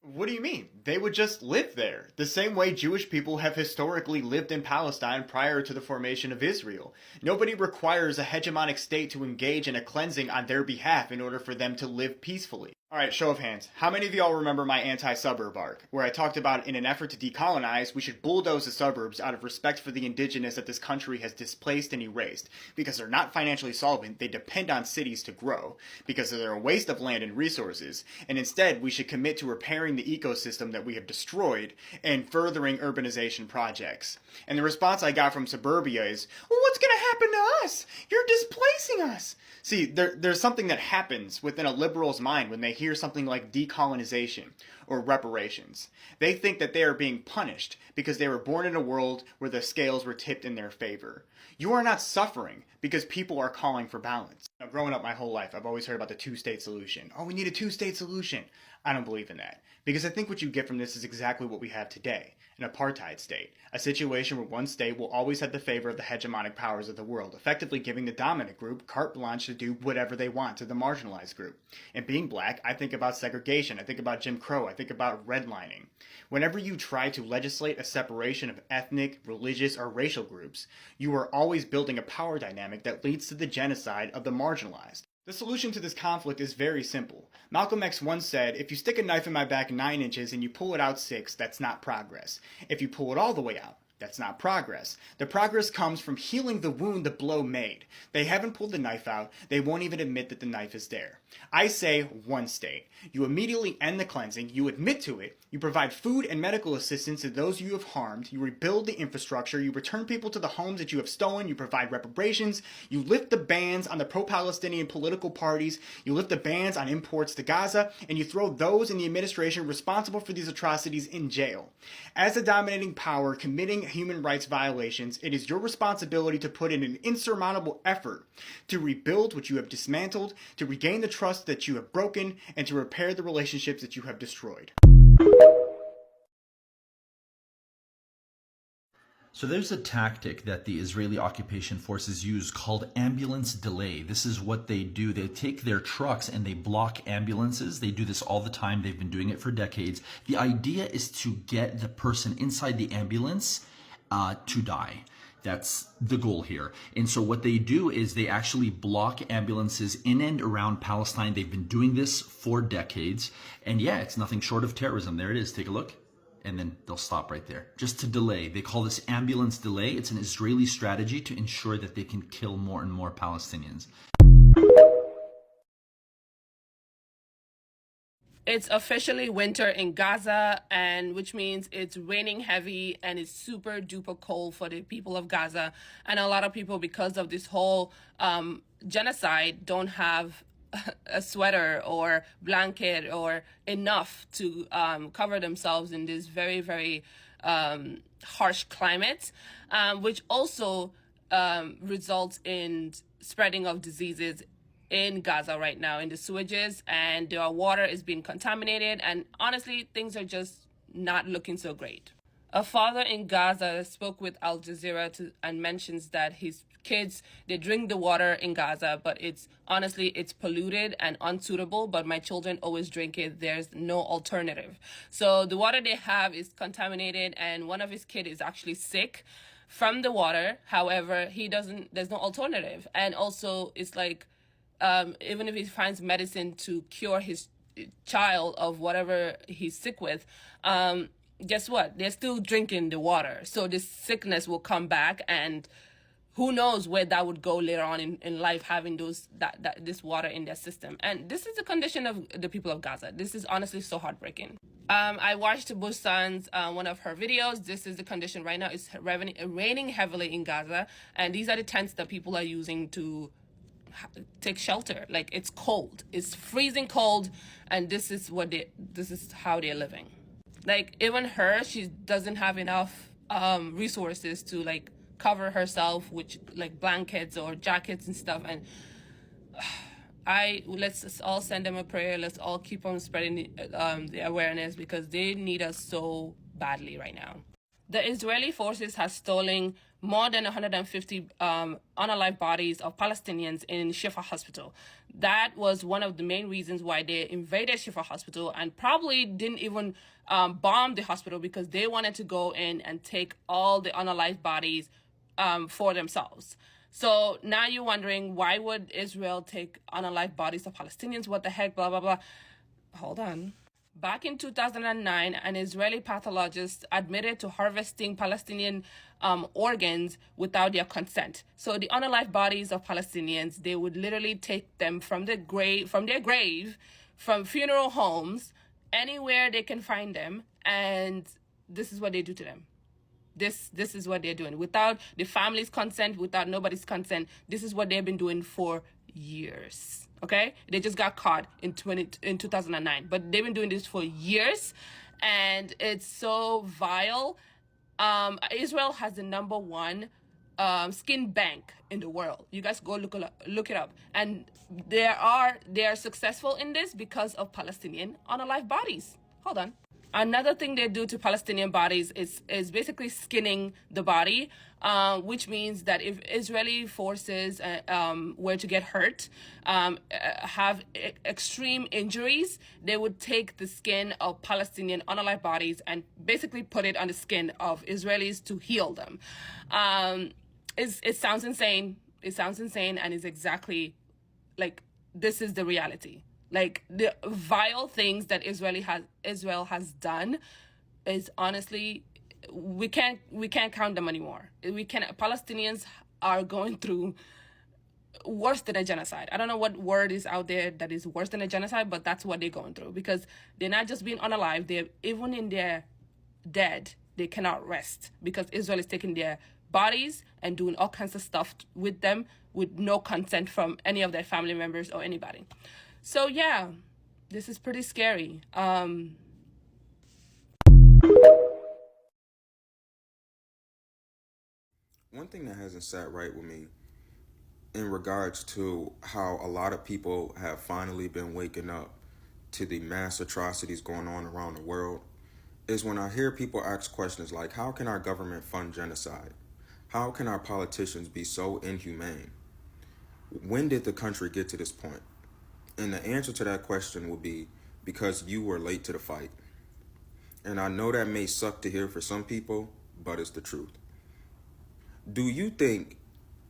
What do you mean? They would just live there, the same way Jewish people have historically lived in Palestine prior to the formation of Israel. Nobody requires a hegemonic state to engage in a cleansing on their behalf in order for them to live peacefully. Alright, show of hands. How many of y'all remember my anti-suburb arc, where I talked about in an effort to decolonize, we should bulldoze the suburbs out of respect for the indigenous that this country has displaced and erased. Because they're not financially solvent, they depend on cities to grow. Because they're a waste of land and resources. And instead, we should commit to repairing the ecosystem that we have destroyed and furthering urbanization projects. And the response I got from suburbia is, well, what's going to happen to us? You're displacing us. See, there's something that happens within a liberal's mind when they hear something like decolonization or reparations. They think that they are being punished because they were born in a world where the scales were tipped in their favor. You are not suffering because people are calling for balance. Now, growing up my whole life, I've always heard about the two-state solution. Oh, we need a two-state solution. I don't believe in that. Because I think what you get from this is exactly what we have today, an apartheid state. A situation where one state will always have the favor of the hegemonic powers of the world, effectively giving the dominant group carte blanche to do whatever they want to the marginalized group. And being black, I think about segregation, I think about Jim Crow, I think about redlining. Whenever you try to legislate a separation of ethnic, religious, or racial groups, you are always building a power dynamic that leads to the genocide of the marginalized. The solution to this conflict is very simple. Malcolm X once said, if you stick a knife in my back 9 inches and you pull it out 6, that's not progress. If you pull it all the way out, that's not progress. The progress comes from healing the wound the blow made. They haven't pulled the knife out. They won't even admit that the knife is there. I say one state. You immediately end the cleansing. You admit to it. You provide food and medical assistance to those you have harmed. You rebuild the infrastructure. You return people to the homes that you have stolen. You provide reparations. You lift the bans on the pro-Palestinian political parties. You lift the bans on imports to Gaza. And you throw those in the administration responsible for these atrocities in jail. As a dominating power committing human rights violations, it is your responsibility to put in an insurmountable effort to rebuild what you have dismantled, to regain the trust that you have broken, and to repair the relationships that you have destroyed. So there's a tactic that the Israeli occupation forces use called ambulance delay. This is what they do. They take their trucks and they block ambulances. They do this all the time. They've been doing it for decades. The idea is to get the person inside the ambulance to die. That's the goal here. And so what they do is they actually block ambulances in and around Palestine. They've been doing this for decades. And yeah, it's nothing short of terrorism. There it is. Take a look. And then they'll stop right there, just to delay. They call this ambulance delay. It's an Israeli strategy to ensure that they can kill more and more Palestinians. It's officially winter in Gaza, and which means it's raining heavy and it's super duper cold for the people of Gaza. And a lot of people, because of this whole genocide, don't have a sweater or blanket or enough to cover themselves in this very, very harsh climate, which also results in spreading of diseases in Gaza right now in the sewages, and their water is being contaminated, and honestly things are just not looking so great. A father in Gaza spoke with Al Jazeera and mentions that his kids, they drink the water in Gaza, but it's polluted and unsuitable, but my children always drink it. There's no alternative. So the water they have is contaminated, and one of his kids is actually sick from the water. However, there's no alternative. And also it's like, even if he finds medicine to cure his child of whatever he's sick with, guess what? They're still drinking the water. So this sickness will come back, and who knows where that would go later on in life, having this water in their system. And this is the condition of the people of Gaza. This is honestly so heartbreaking. I watched Busan's one of her videos. This is the condition right now. It's raining heavily in Gaza, and these are the tents that people are using to take shelter. Like, it's cold, it's freezing cold, and this is how they're living. Like, even her, she doesn't have enough resources to like cover herself with like blankets or jackets and stuff. And let's all send them a prayer. Let's all keep on spreading the awareness, because they need us so badly right now. The Israeli forces have stolen more than 150 unalive bodies of Palestinians in Shifa Hospital. That was one of the main reasons why they invaded Shifa Hospital, and probably didn't even bomb the hospital, because they wanted to go in and take all the unalive bodies for themselves. So now you're wondering, why would Israel take unalive bodies of Palestinians? What the heck, blah, blah, blah. Hold on. Back in 2009, an Israeli pathologist admitted to harvesting Palestinian organs without their consent. So the unalive bodies of Palestinians, they would literally take them from their grave, from funeral homes, anywhere they can find them, and this is what they do to them. This is what they're doing without the family's consent, without nobody's consent. This is what they've been doing for years. Okay, they just got caught in 2009, but they've been doing this for years, and it's so vile. Israel has the #1 skin bank in the world. You guys go look it up. And they are successful in this because of Palestinian unalive bodies. Hold on. Another thing they do to Palestinian bodies is basically skinning the body, which means that if Israeli forces were to get hurt, have extreme injuries, they would take the skin of Palestinian unalive bodies and basically put it on the skin of Israelis to heal them. It sounds insane. It sounds insane, and it's exactly like this is the reality. Like the vile things that Israel has done is honestly, we can't count them anymore. Palestinians are going through worse than a genocide. I don't know what word is out there that is worse than a genocide, but that's what they're going through, because they're not just being unalive. They're even in their dead, they cannot rest because Israel is taking their bodies and doing all kinds of stuff with them with no consent from any of their family members or anybody. So yeah, this is pretty scary. One thing that hasn't sat right with me in regards to how a lot of people have finally been waking up to the mass atrocities going on around the world is when I hear people ask questions like, how can our government fund genocide? How can our politicians be so inhumane? When did the country get to this point? And the answer to that question would be because you were late to the fight. And I know that may suck to hear for some people, but it's the truth. Do you think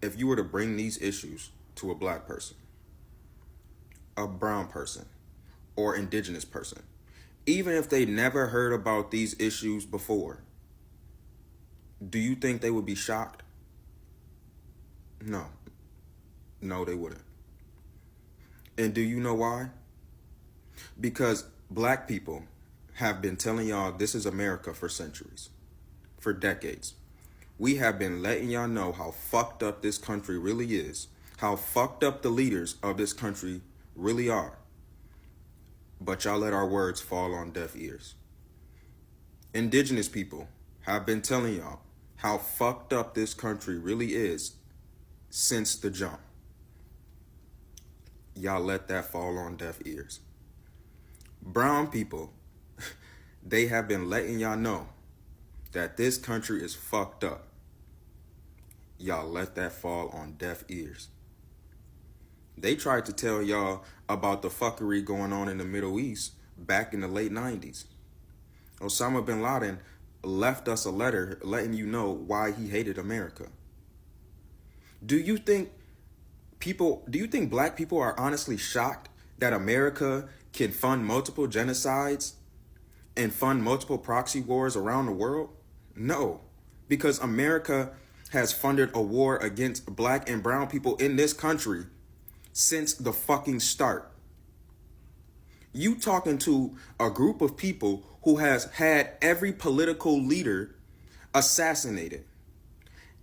if you were to bring these issues to a black person, a brown person, or indigenous person, even if they never heard about these issues before, do you think they would be shocked? No, they wouldn't. And do you know why? Because black people have been telling y'all this is America for centuries, for decades. We have been letting y'all know how fucked up this country really is, how fucked up the leaders of this country really are. But y'all let our words fall on deaf ears. Indigenous people have been telling y'all how fucked up this country really is since the jump. Y'all let that fall on deaf ears. Brown people, they have been letting y'all know that this country is fucked up. Y'all let that fall on deaf ears. They tried to tell y'all about the fuckery going on in the Middle East back in the late 90s. Osama bin Laden left us a letter letting you know why he hated America. Do you think black people are honestly shocked that America can fund multiple genocides and fund multiple proxy wars around the world? No, because America has funded a war against black and brown people in this country since the fucking start. You talking to a group of people who has had every political leader assassinated.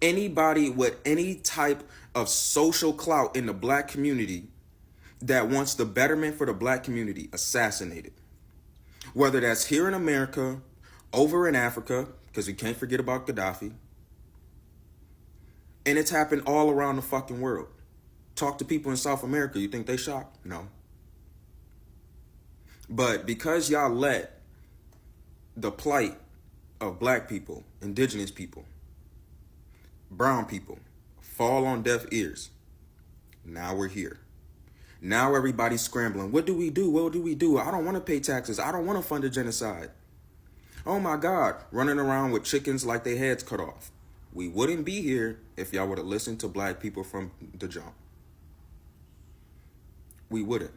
Anybody with any type of social clout in the black community that wants the betterment for the black community assassinated. Whether that's here in America, over in Africa, because we can't forget about Gaddafi. And it's happened all around the fucking world. Talk to people in South America, you think they shocked? No. But because y'all let the plight of black people, indigenous people, brown people fall on deaf ears, now we're here. Now everybody's scrambling. What do we do? What do we do? I don't want to pay taxes. I don't want to fund a genocide. Oh my God, running around with chickens like their heads cut off. We wouldn't be here if y'all would have listened to black people from the jump. We wouldn't.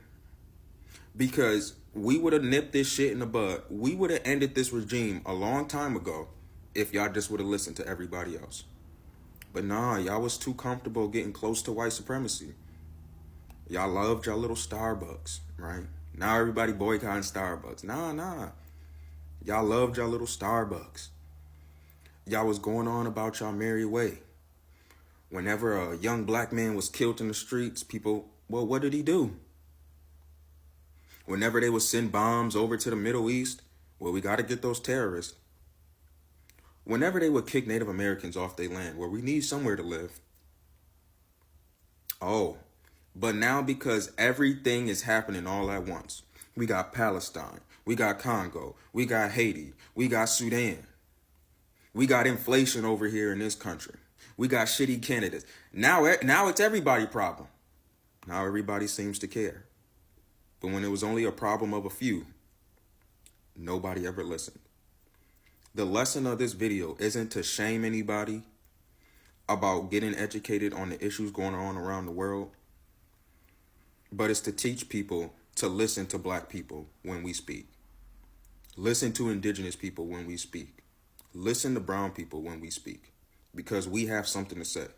Because we would have nipped this shit in the bud. We would have ended this regime a long time ago if y'all just would have listened to everybody else. But nah, y'all was too comfortable getting close to white supremacy. Y'all loved y'all little Starbucks, right? Now everybody boycotting Starbucks. Nah. Y'all loved y'all little Starbucks. Y'all was going on about y'all merry way. Whenever a young black man was killed in the streets, people, well, what did he do? Whenever they would send bombs over to the Middle East, well, we got to get those terrorists. whenever they would kick Native Americans off their land, where we need somewhere to live. Oh, but now because everything is happening all at once, we got Palestine, we got Congo, we got Haiti, we got Sudan. We got inflation over here in this country. We got shitty candidates. Now it's everybody's problem. Now everybody seems to care. But when it was only a problem of a few, nobody ever listened. The lesson of this video isn't to shame anybody about getting educated on the issues going on around the world, but it's to teach people to listen to Black people when we speak. Listen to Indigenous people when we speak. Listen to brown people when we speak, because we have something to say.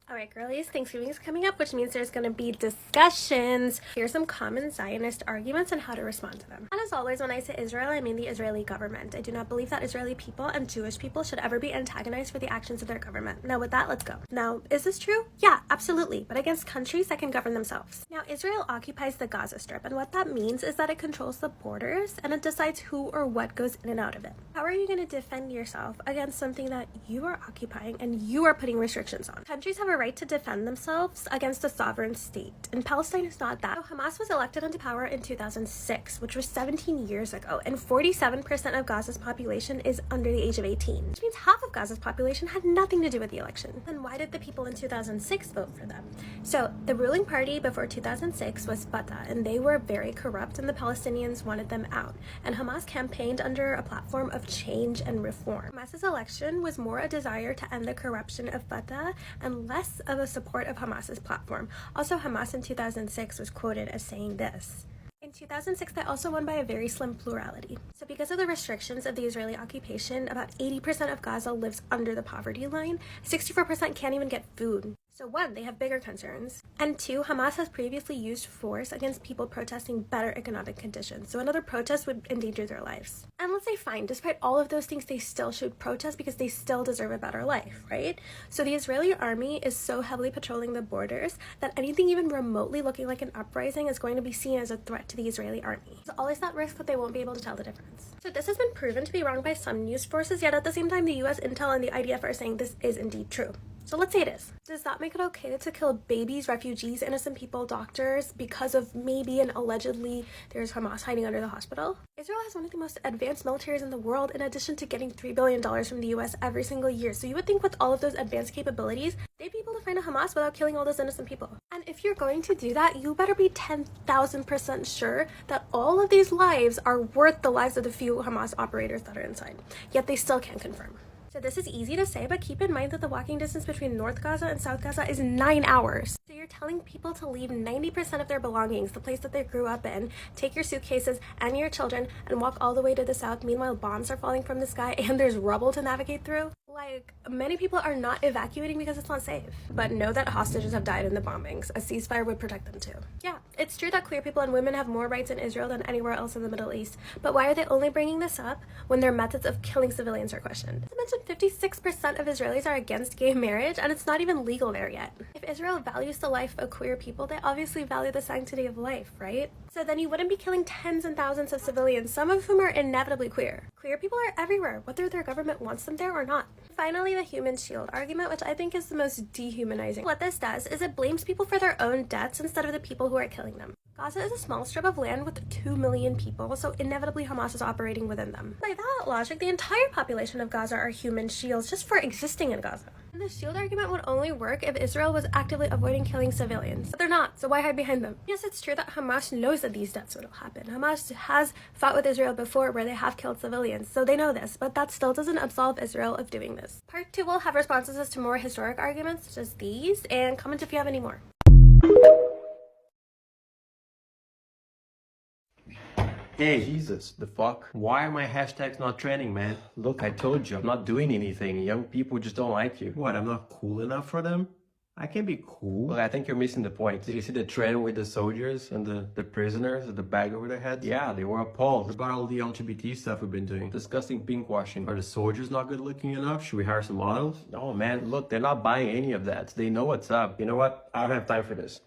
All right, girlies, Thanksgiving is coming up, which means there's going to be discussions. Here's some common Zionist arguments and how to respond to them. And as always, when I say Israel, I mean the Israeli government. I do not believe that Israeli people and Jewish people should ever be antagonized for the actions of their government. Now, with that, let's go. Now, is this true? Yeah, absolutely, but against countries that can govern themselves. Now, Israel occupies the Gaza Strip, and what that means is that it controls the borders and it decides who or what goes in and out of it. How are you going to defend yourself against something that you are occupying and you are putting restrictions on? Countries have a right to defend themselves against a sovereign state, and Palestine is not that. So Hamas was elected into power in 2006, which was 17 years ago, and 47% of Gaza's population is under the age of 18, which means half of Gaza's population had nothing to do with the election. Then why did the people in 2006 vote for them? So the ruling party before 2006 was Fatah, and they were very corrupt, and the Palestinians wanted them out, and Hamas campaigned under a platform of change and reform. Hamas's election was more a desire to end the corruption of Fatah and less of a support of Hamas's platform. Also, Hamas in 2006 was quoted as saying this. In 2006, they also won by a very slim plurality. So because of the restrictions of the Israeli occupation, about 80% of Gaza lives under the poverty line. 64% can't even get food. So one, they have bigger concerns. And two, Hamas has previously used force against people protesting better economic conditions. So another protest would endanger their lives. And let's say fine, despite all of those things, they still should protest because they still deserve a better life, right? So the Israeli army is so heavily patrolling the borders that anything even remotely looking like an uprising is going to be seen as a threat to the Israeli army. So always that risk that they won't be able to tell the difference. So this has been proven to be wrong by some news sources, yet at the same time the US Intel and the IDF are saying this is indeed true. So let's say it is. Does that make it okay to kill babies, refugees, innocent people, doctors, because of maybe and allegedly there's Hamas hiding under the hospital? Israel has one of the most advanced militaries in the world, in addition to getting $3 billion from the US every single year. So you would think with all of those advanced capabilities, they'd be able to find a Hamas without killing all those innocent people. And if you're going to do that, you better be 10,000% sure that all of these lives are worth the lives of the few Hamas operators that are inside. Yet they still can't confirm. So this is easy to say, but keep in mind that the walking distance between North Gaza and South Gaza is 9 hours. So you're telling people to leave 90% of their belongings, the place that they grew up in, take your suitcases and your children, and walk all the way to the south. Meanwhile, bombs are falling from the sky and there's rubble to navigate through. Like, many people are not evacuating because it's not safe. But know that hostages have died in the bombings. A ceasefire would protect them too. Yeah, it's true that queer people and women have more rights in Israel than anywhere else in the Middle East. But why are they only bringing this up when their methods of killing civilians are questioned? Not to mention 56% of Israelis are against gay marriage, and it's not even legal there yet. If Israel values the life of queer people, they obviously value the sanctity of life, right? So then you wouldn't be killing tens and thousands of civilians, some of whom are inevitably queer. Queer people are everywhere, whether their government wants them there or not. Finally, the human shield argument, which I think is the most dehumanizing. What this does is it blames people for their own deaths instead of the people who are killing them. Gaza is a small strip of land with 2 million people, so inevitably Hamas is operating within them. By that logic, the entire population of Gaza are human shields just for existing in Gaza. And the shield argument would only work if Israel was actively avoiding killing civilians. But they're not, so why hide behind them? Yes, it's true that Hamas knows that these deaths will happen. Hamas has fought with Israel before where they have killed civilians, so they know this, but that still doesn't absolve Israel of doing this. Part 2 will have responses to more historic arguments such as these, and comment if you have any more. Hey, Jesus, the fuck? Why are my hashtags not trending, man? Look, I told you, I'm not doing anything. Young people just don't like you. What, I'm not cool enough for them? I can be cool. Look, I think you're missing the point. Did you see the trend with the soldiers and the prisoners with the bag over their heads? Yeah, they were appalled about all the LGBT stuff we've been doing. Disgusting pinkwashing. Are the soldiers not good looking enough? Should we hire some models? No, man, look, they're not buying any of that. They know what's up. You know what? I don't have time for this.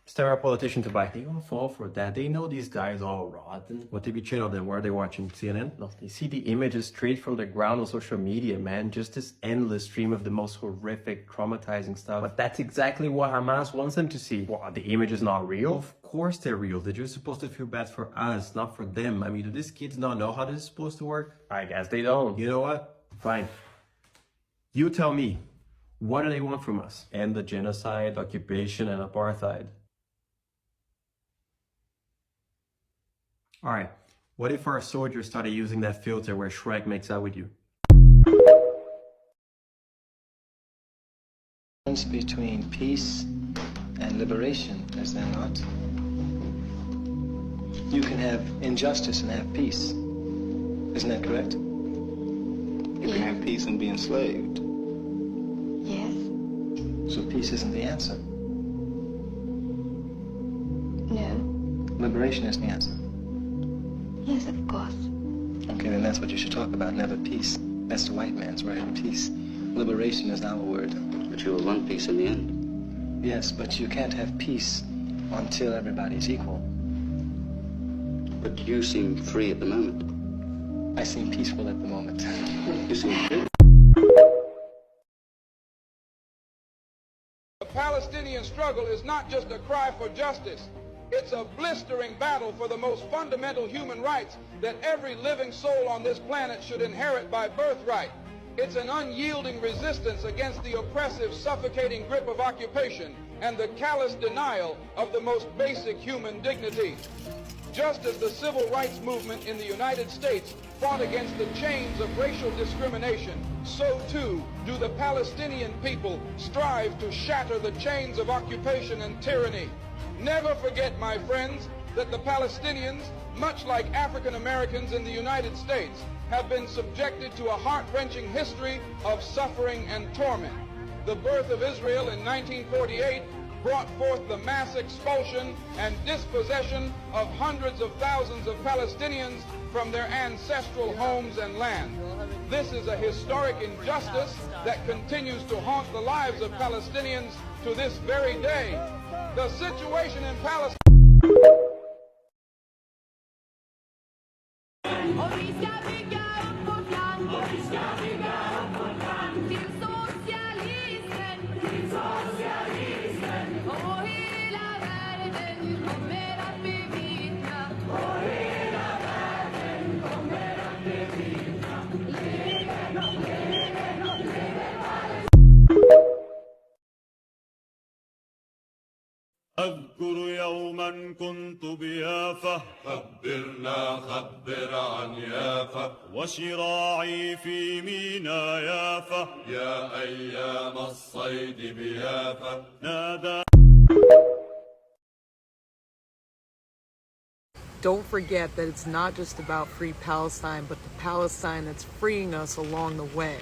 Start a politician to buy. They gonna fall for that. They know these guys all rotten. What TV channel then? Where are they watching? CNN? No, they see the images straight from the ground on social media, man. Just this endless stream of the most horrific, traumatizing stuff. But that's exactly what Hamas wants them to see. What, the image is not real? Of course they're real. They're just supposed to feel bad for us, not for them. I mean, do these kids not know how this is supposed to work? I guess they don't. You know what? Fine. You tell me. What do they want from us? End the genocide, occupation, and apartheid. All right, what if our soldiers started using that filter where Shrek makes out with you? Between peace and liberation, is there not? You can have injustice and have peace. Isn't that correct? You can have peace and be enslaved. Yes. So peace isn't the answer? No. Liberation is the answer? Yes, of course. Okay, then that's what you should talk about, never peace. That's the white man's word, peace. Liberation is our word. But you will want peace in the end. Yes, but you can't have peace until everybody's equal. But you seem free at the moment. I seem peaceful at the moment. You seem free. The Palestinian struggle is not just a cry for justice. It's a blistering battle for the most fundamental human rights that every living soul on this planet should inherit by birthright. It's an unyielding resistance against the oppressive, suffocating grip of occupation and the callous denial of the most basic human dignity. Just as the civil rights movement in the United States fought against the chains of racial discrimination, so too do the Palestinian people strive to shatter the chains of occupation and tyranny. Never forget, my friends, that the Palestinians, much like African Americans in the United States, have been subjected to a heart-wrenching history of suffering and torment. The birth of Israel in 1948 brought forth the mass expulsion and dispossession of hundreds of thousands of Palestinians from their ancestral homes and land. This is a historic injustice that continues to haunt the lives of Palestinians to this very day. The situation in Palestine. أذكر يوما كنت بيافا خبر عن يافا وشراعي في مينا يافا يا أيام الصيد بيافا نادى. Don't forget that it's not just about free Palestine, but the Palestine that's freeing us along the way.